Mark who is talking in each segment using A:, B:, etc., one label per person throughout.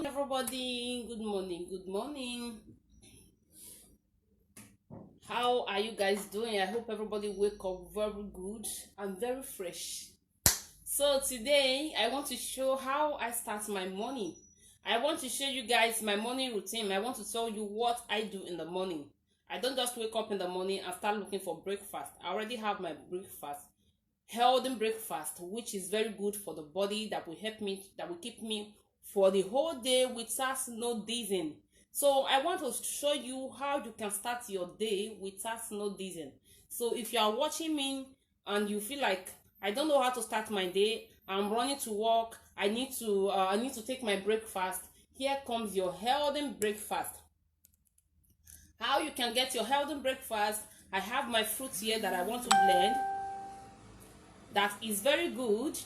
A: Everybody. Good morning. Good morning. How are you guys doing? I hope everybody wake up very good and very fresh. So today I want to show how I start my morning. I want to show you guys my morning routine. I want to tell you what I do in the morning. I don't just wake up in the morning and start looking for breakfast. I already have my breakfast, healthy breakfast, which is very good for the body, that will help me, that will keep me for the whole day without no dizzying. So I want to show you how you can start your day without no dizzying. So if you are watching me and you feel like I don't know how to start my day, I'm running to work, I need to take my breakfast, here comes your healthy breakfast. How you can get your healthy breakfast: I have my fruits here that I want to blend. That is very good.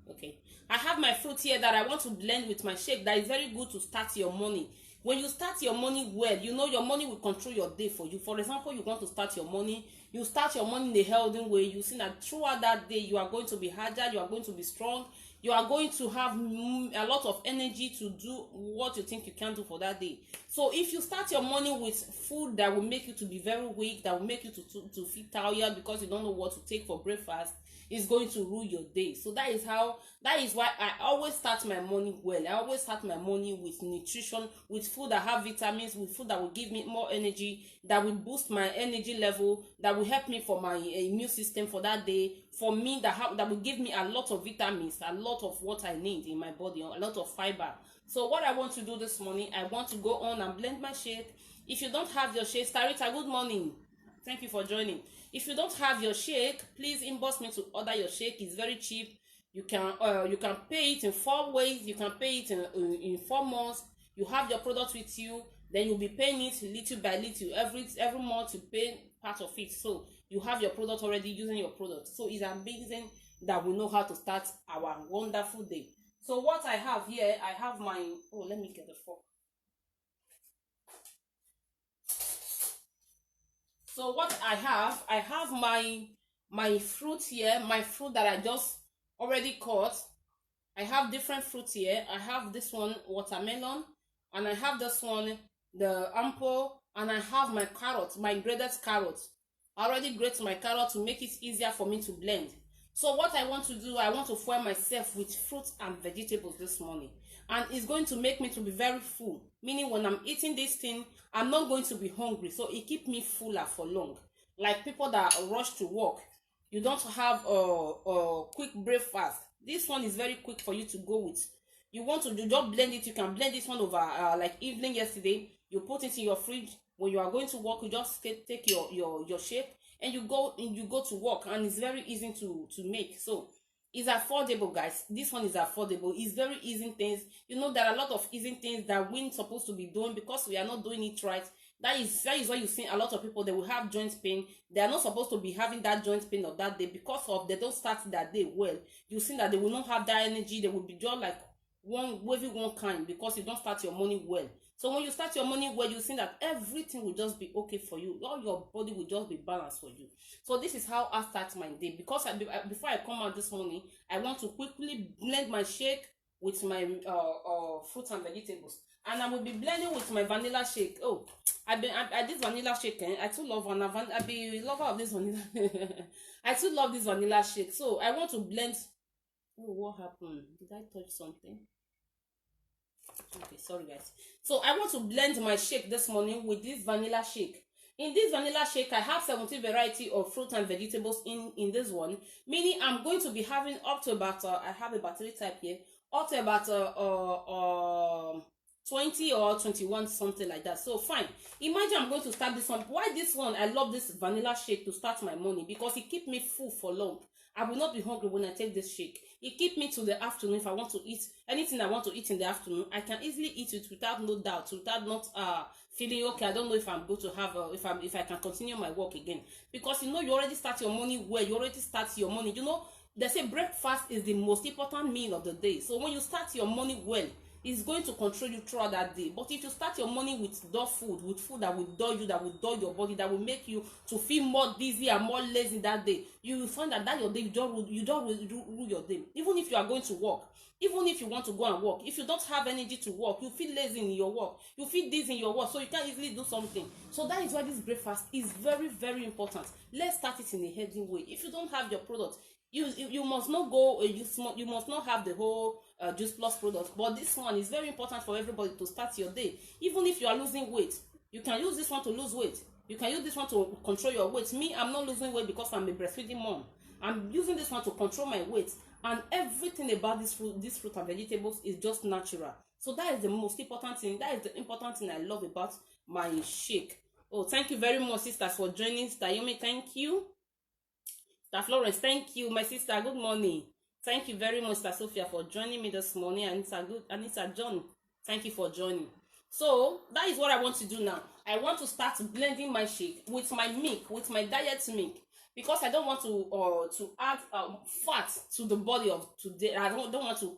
A: Okay, I have my fruit here that I want to blend with my shake. That is very good to start your morning. When you start your morning well, you know your morning will control your day for you. For example, you want to start your morning, you start your morning in a healthy way. You see that throughout that day you are going to be agile, you are going to be strong, you are going to have a lot of energy to do what you think you can do for that day. So if you start your morning with food that will make you to be very weak, that will make you to feel tired because you don't know what to take for breakfast, is going to rule your day. So that is why I always start my morning well. I always start my morning with nutrition, with food that have vitamins, with food that will give me more energy, that will boost my energy level, that will help me for my immune system for that day, for me, that will give me a lot of vitamins, a lot of what I need in my body, a lot of fiber. So what I want to do this morning, I want to go on and blend my shake. If you don't have your shake, Starita, good morning. Thank you for joining. If you don't have your shake, please inbox me to order your shake. It's very cheap. You can pay it in 4 ways. You can pay it in 4 months. You have your product with you, then you'll be paying it little by little. Every month you pay part of it. So you have your product already, using your product. So it's amazing that we know how to start our wonderful day. So what I have here, I have my, let me get the fork. So what I have my fruit here, my fruit that I just already cut. I have different fruits here. I have this one, watermelon, and I have this one, the apple, and I have my carrot, my grated carrot. I already grate my carrot to make it easier for me to blend. So what I want to do, I want to fuel myself with fruits and vegetables this morning, and it's going to make me to be very full, meaning when I'm eating this thing, I'm not going to be hungry, so it keeps me fuller for long. Like people that rush to work, you don't have a quick breakfast. This one is very quick for you to go with. You want to just blend it, you can blend this one over like evening yesterday. You put it in your fridge. When you are going to work, you just take your shake and you go to work, and it's very easy to make. So it's affordable, guys. This one is affordable. It's very easy things. You know, there are a lot of easy things that we're supposed to be doing because we are not doing it right. That is why you see a lot of people, they will have joint pain. They are not supposed to be having that joint pain of that day because of they don't start that day well. You see that they will not have that energy. They will be just like one kind because you don't start your morning well. So when you start your morning well, you see that everything will just be okay for you. All your body will just be balanced for you. So this is how I start my day. Because before I come out this morning, I want to quickly blend my shake with my fruits and vegetables. And I will be blending with my vanilla shake. Oh, I this vanilla shake. I too love vanilla. I be lover of this vanilla. I too love this vanilla shake. So I want to blend. Oh, what happened? Did I touch something? Okay, sorry guys. So I want to blend my shake this morning with this vanilla shake. In this vanilla shake, I have 17 variety of fruit and vegetables in this one. Meaning I'm going to be having up to about I have a battery type here, up to about 20 or 21, something like that. So fine, imagine I'm going to start this one. Why this one? I love this vanilla shake to start my morning because it keeps me full for long. I will not be hungry when I take this shake. It keeps me to the afternoon. If I want to eat anything I want to eat in the afternoon, I can easily eat it without no doubt, without not feeling okay. I don't know if I'm going to have if I can continue my work again, because you know you already start your morning well. You already start your morning. You know they say breakfast is the most important meal of the day. So when you start your morning well, is going to control you throughout that day. But if you start your morning with dull food, with food that will dull you, that will dull your body, that will make you to feel more dizzy and more lazy that day, you will find that your day you don't rule your day. Even if you are going to work, even if you want to go and work, if you don't have energy to work, you feel lazy in your work, you feel dizzy in your work, so you can't easily do something. So that is why this breakfast is very, very important. Let's start it in a healthy way. If you don't have your product, you must not go, you must not have the whole Juice Plus product, but this one is very important for everybody to start your day. Even if you are losing weight, you can use this one to lose weight. You can use this one to control your weight. Me, I'm not losing weight because I'm a breastfeeding mom. I'm using this one to control my weight, and everything about this fruit and vegetables is just natural. So that is the most important thing. That is the important thing I love about my shake. Oh, thank you very much, sisters, for joining. Sister Yomi, thank you. Sister Florence, thank you. My sister, good morning. Thank you very much, Sister Sophia, for joining me this morning. And Anita John, thank you for joining. So that is what I want to do now. I want to start blending my shake with my milk, with my diet milk, because I don't want to add fat to the body of today. I don't want to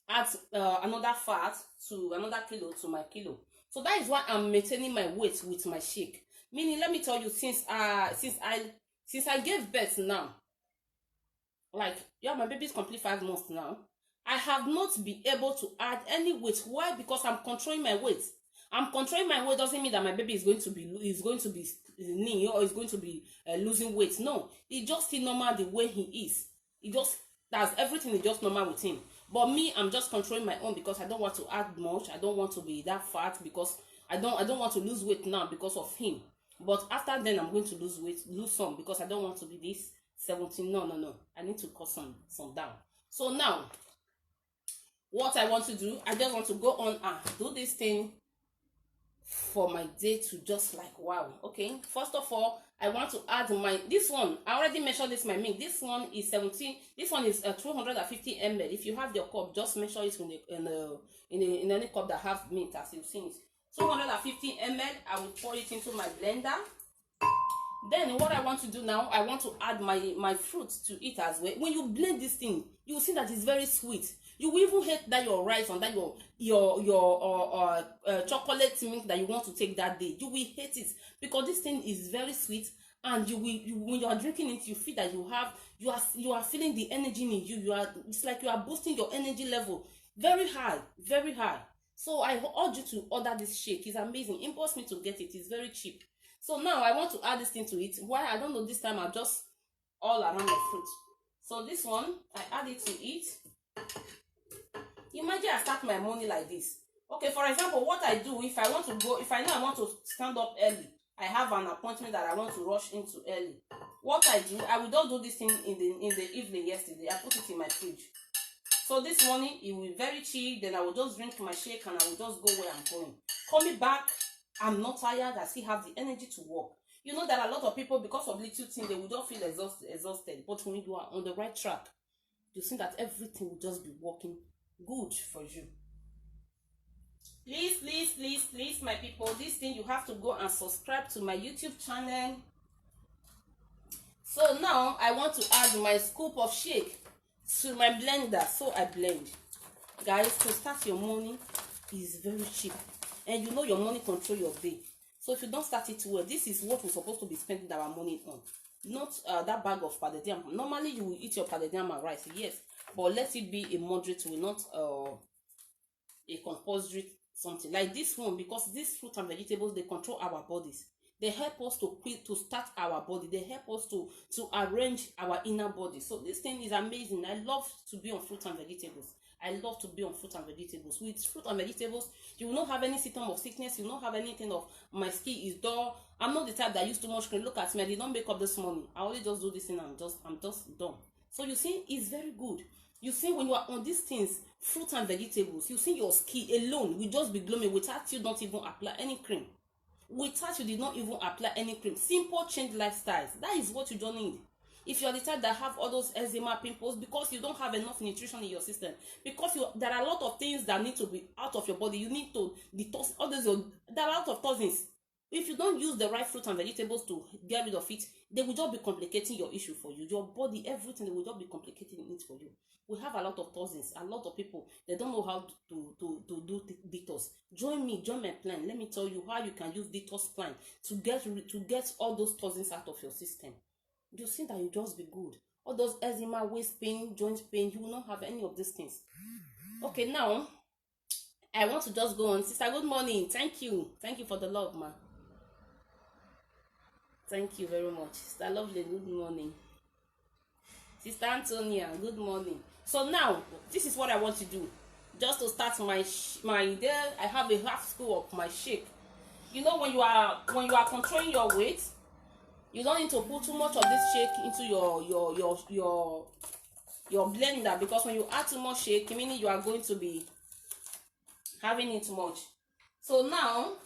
A: add another fat to another kilo to my kilo. So that is why I'm maintaining my weight with my shake. Meaning, let me tell you, since I gave birth now, like, yeah, my baby's complete 5 months now, I have not been able to add any weight. Why? Because I'm controlling my weight. I'm controlling my weight doesn't mean that my baby is going to be lean or is going to be losing weight. No, it's just still normal the way he is. That's everything is just normal with him. But me, I'm just controlling my own because I don't want to add much. I don't want to be that fat because I don't want to lose weight now because of him. But after then, I'm going to lose some because I don't want to be this 17. No. I need to cut some down. So now, what I want to do, I just want to go on and do this thing for my day to just like wow. Okay, first of all, I want to add this one. I already measured this my milk. This one is 17. This one is 250 ml. If you have your cup, just measure it in any cup that have milk, as you've seen it. 250 ml. I will pour it into my blender. Then what I want to do now, I want to add my fruit to it as well. When you blend this thing, you will see that it's very sweet. You will even hate that your rice and that your chocolate milk that you want to take that day. You will hate it because this thing is very sweet, and when you are drinking it, you feel that you are feeling the energy in you. It's like you are boosting your energy level very high, very high. So I urge you to order this shake. It's amazing. Impulse me to get it. It's very cheap. So now I want to add this thing to it. Why? I don't know. This time I'm just all around my fruit. So this one, I add it to it. Imagine I start my morning like this. Okay, for example, what I do, if I know I want to stand up early, I have an appointment that I want to rush into early. What I do, I will just do this thing in the evening yesterday. I put it in my fridge. So this morning, it will be very chill. Then I will just drink my shake and I will just go where I'm going. Coming back, I'm not tired. I still have the energy to work. You know that a lot of people, because of little things, they will just feel exhausted. But when you are on the right track, you see that everything will just be working good for you. Please, my people, this thing, you have to go and subscribe to my YouTube channel. So now I want to add my scoop of shake to my blender. So I blend. Guys, to start your morning is very cheap, and you know your money control your day. So if you don't start it well, this is what we're supposed to be spending our money on, not that bag of pounded yam. Normally you will eat your pounded yam and rice, yes, but let it be a moderate way, not a compulsory something like this one, because these fruit and vegetables, they control our bodies. They help us to start our body. They help us to arrange our inner body. So this thing is amazing. I love to be on fruit and vegetables. I love to be on fruit and vegetables. With fruit and vegetables, you will not have any symptom of sickness. You will not have anything of my skin is dull. I'm not the type that use too much cream. Look at me. I did not make up this morning. I only just do this thing and I'm just done. So you see, it's very good. You see, when you are on these things, fruit and vegetables, you see your skin alone will just be glowing without you not even apply any cream. Without you did not even apply any cream. Simple change lifestyles. That is what you don't need. If you are the type that have all those eczema, pimples, because you don't have enough nutrition in your system, because there are a lot of things that need to be out of your body. You need to detox all those. There are a lot of toxins. If you don't use the right fruit and vegetables to get rid of it, they will just be complicating your issue for you. Your body, everything, they will just be complicating it for you. We have a lot of toxins, a lot of people, they don't know how to do detox. Join me, join my plan. Let me tell you how you can use detox plan to get all those toxins out of your system. You see that you just be good. All those eczema, waist pain, joint pain, you will not have any of these things. Okay, now I want to just go on. Sister, good morning. Thank you for the love, ma. Thank you very much. Sister Lovely, good morning. Sister Antonia, good morning. So now, this is what I want to do. Just to start my day, I have a half scoop of my shake. You know, when you are controlling your weight, you don't need to put too much of this shake into your blender, because when you add too much shake, meaning you are going to be having it much. So now,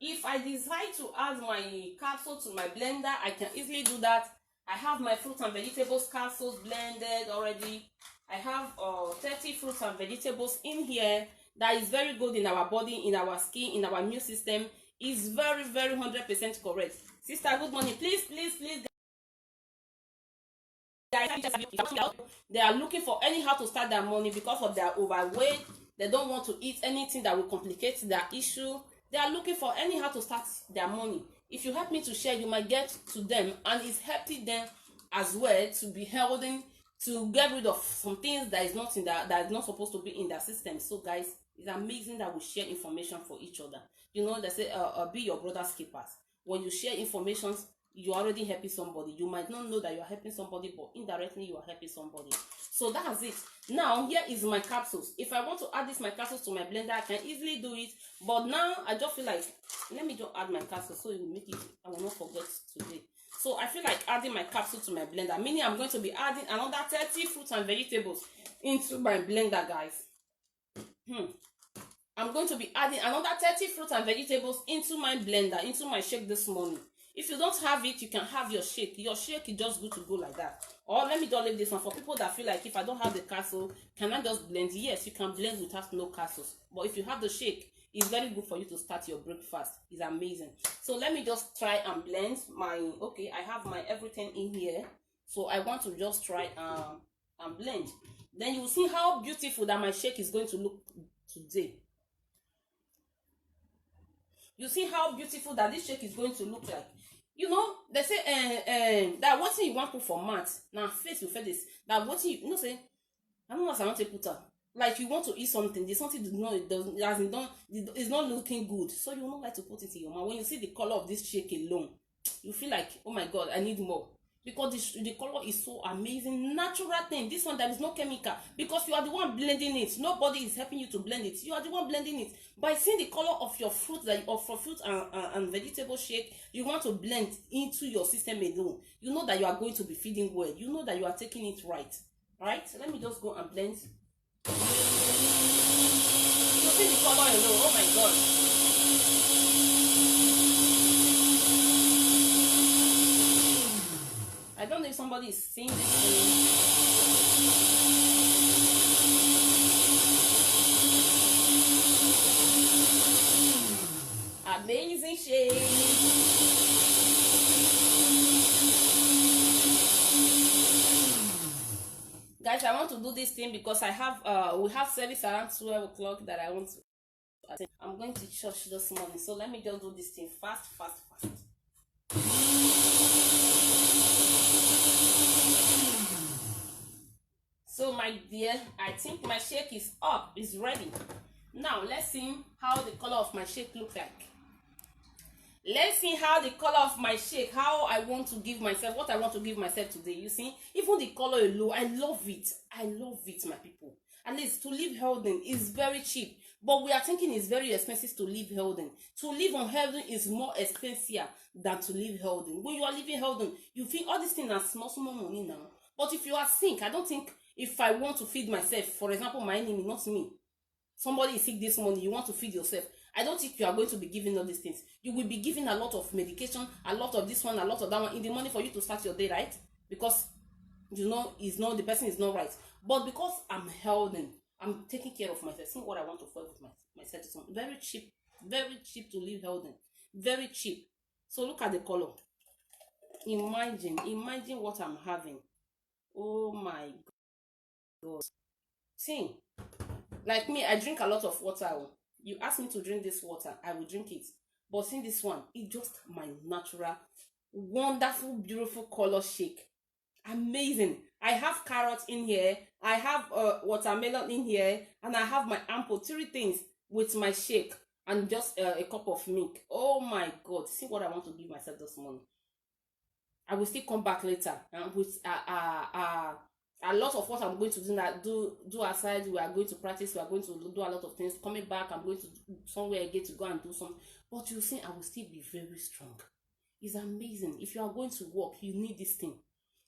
A: if I decide to add my capsule to my blender, I can easily do that. I have my fruit and vegetables capsules blended already. I have 30 fruits and vegetables in here that is very good in our body, in our skin, in our immune system. Is very 100% correct. Sister, good morning. Please guys, they are looking for anyhow to start their money because of their overweight. They don't want to eat anything that will complicate their issue. They are looking for anyhow to start their money. If you help me to share, you might get to them, and it's helping them as well to be healthy, to get rid of some things that is not supposed to be in their system. So guys, it's amazing that we share information for each other. You know, they say be your brother's keepers. When you share information, you're already helping somebody. You might not know that you're helping somebody, but indirectly you are helping somebody. So that's it. Now here is my capsules. If I want to add my capsules to my blender, I can easily do it. But now I just feel like, let me just add my capsules so it will make it, I will not forget today. So I feel like adding my capsule to my blender, meaning I'm going to be adding another 30 fruits and vegetables into my blender, guys. I'm going to be adding another 30 fruits and vegetables into my blender, into my shake this morning. If you don't have it, you can have your shake. Your shake is just good to go like that. Or let me just leave this one for people that feel like, if I don't have the capsule, can I just blend? Yes, you can blend without no capsules. But if you have the shake, it's very good for you to start your breakfast. It's amazing. So let me just try and blend my, okay, I have my everything in here. So I want to just try and blend. Then you will see how beautiful that my shake is going to look today. You see how beautiful that this shake is going to look like. You know, they say that what thing you want to put for mat, now face you feel this, that what you know say, I don't know what I want to put up. Like you want to eat something, the something is not looking good, so you will not like to put it in your mouth. When you see the color of this shake alone, you feel like, oh my god, I need more, because the color is so amazing, natural thing. This one, there is no chemical, because you are the one blending it. Nobody is helping you to blend it. You are the one blending it. By seeing the color of your fruit, fruit and vegetable shake, you want to blend into your system alone. You know that you are going to be feeding well. You know that you are taking it right. Right? So let me just go and blend. You see the color alone. Oh my god. I don't know if somebody is seeing this thing. Amazing shade. Guys, I want to do this thing because I have we have service around 12 o'clock that I want to attend. I'm going to church this morning, so let me just do this thing fast. So my dear, I think my shake is up, is ready. Now let's see how the color of my shake looks like. Let's see how the color of my shake, how I want to give myself, what I want to give myself today. You see, even the color alone, I love it, my people. At least to live healthy is very cheap, but we are thinking it's very expensive to live healthy. To live unhealthy is more expensive than to live healthy. When you are living healthy, you think all these things are small money now. But if you are sick, I don't think, if I want to feed myself, for example, my enemy, not me, somebody is sick this morning, you want to feed yourself, I don't think you are going to be giving all these things. You will be giving a lot of medication, a lot of this one, a lot of that one in the morning for you to start your day, right? Because you know the person is not right. But because I'm healthy, I'm taking care of myself. See what I want to feed with myself. Very cheap to live healthy. very cheap. So look at the color. Imagine what I'm having. Oh my god. See, like me, I drink a lot of water. Oh. You ask me to drink this water, I will drink it. But see this one, it's just my natural, wonderful, beautiful color shake. Amazing. I have carrots in here, I have watermelon in here, and I have my ample 3 things with my shake, and just a cup of milk. Oh my god, see what I want to give myself this morning. I will still come back later with a lot of what I'm going to do aside. We are going to practice, we are going to do a lot of things. Coming back, I'm going to somewhere again to go and do something. But you see, I will still be very strong. It's amazing. If you are going to work, you need this thing.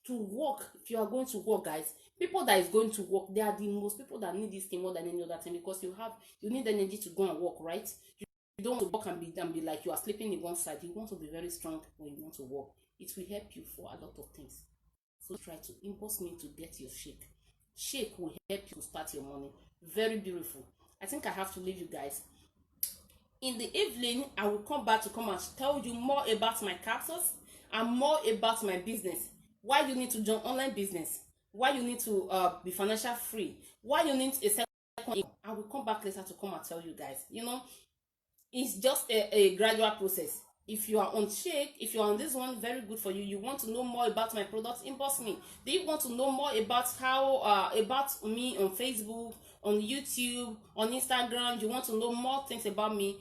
A: To work, if you are going to work, guys, people that is going to work, they are the most people that need this thing more than any other thing, because you need energy to go and work, right? You don't want to work and be like you are sleeping in one side. You want to be very strong when you want to work. It will help you for a lot of things. So try to impulse me to get your shake. Shake will help you to start your morning. Very beautiful. I think I have to leave you guys. In the evening, I will come back to come and tell you more about my capsules and more about my business. Why you need to join online business. Why you need to be financial free. Why you need a second income. I will come back later to come and tell you guys. You know, it's just a gradual process. If you are on shake, if you are on this one, very good for you. You want to know more about my products, inbox me. Do you want to know more about how about me on Facebook, on YouTube, on Instagram? You want to know more things about me?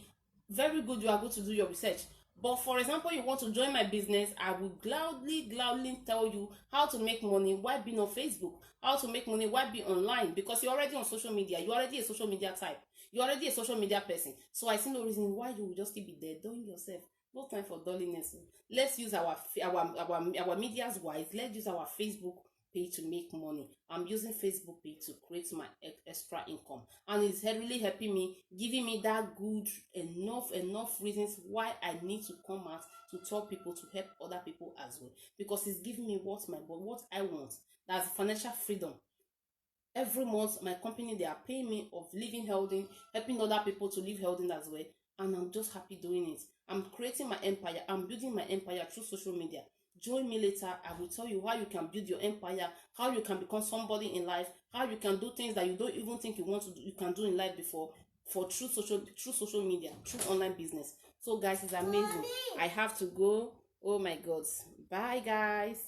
A: Very good, you are going to do your research. But for example, you want to join my business, I will gladly tell you how to make money while being on Facebook, how to make money while being online, because you're already on social media. You're already a social media type. You're already a social media person. So I see no reason why you will just still be there doing yourself. No time for dulliness. Let's use our medias wise. Let's use our Facebook page to make money. I'm using Facebook page to create my extra income, and it's really helping me, giving me that good enough reasons why I need to come out to tell people, to help other people as well, because it's giving me what I want. That's financial freedom. Every month my company, they are paying me of living healthy, helping other people to live healthy as well, and I'm just happy doing it. I'm creating my empire. I'm building my empire through social media. Join me later. I will tell you how you can build your empire, how you can become somebody in life, how you can do things that you don't even think you want to do, you can do in life before, for through social media, through online business. So guys, it's amazing. I have to go. Oh my god. Bye guys.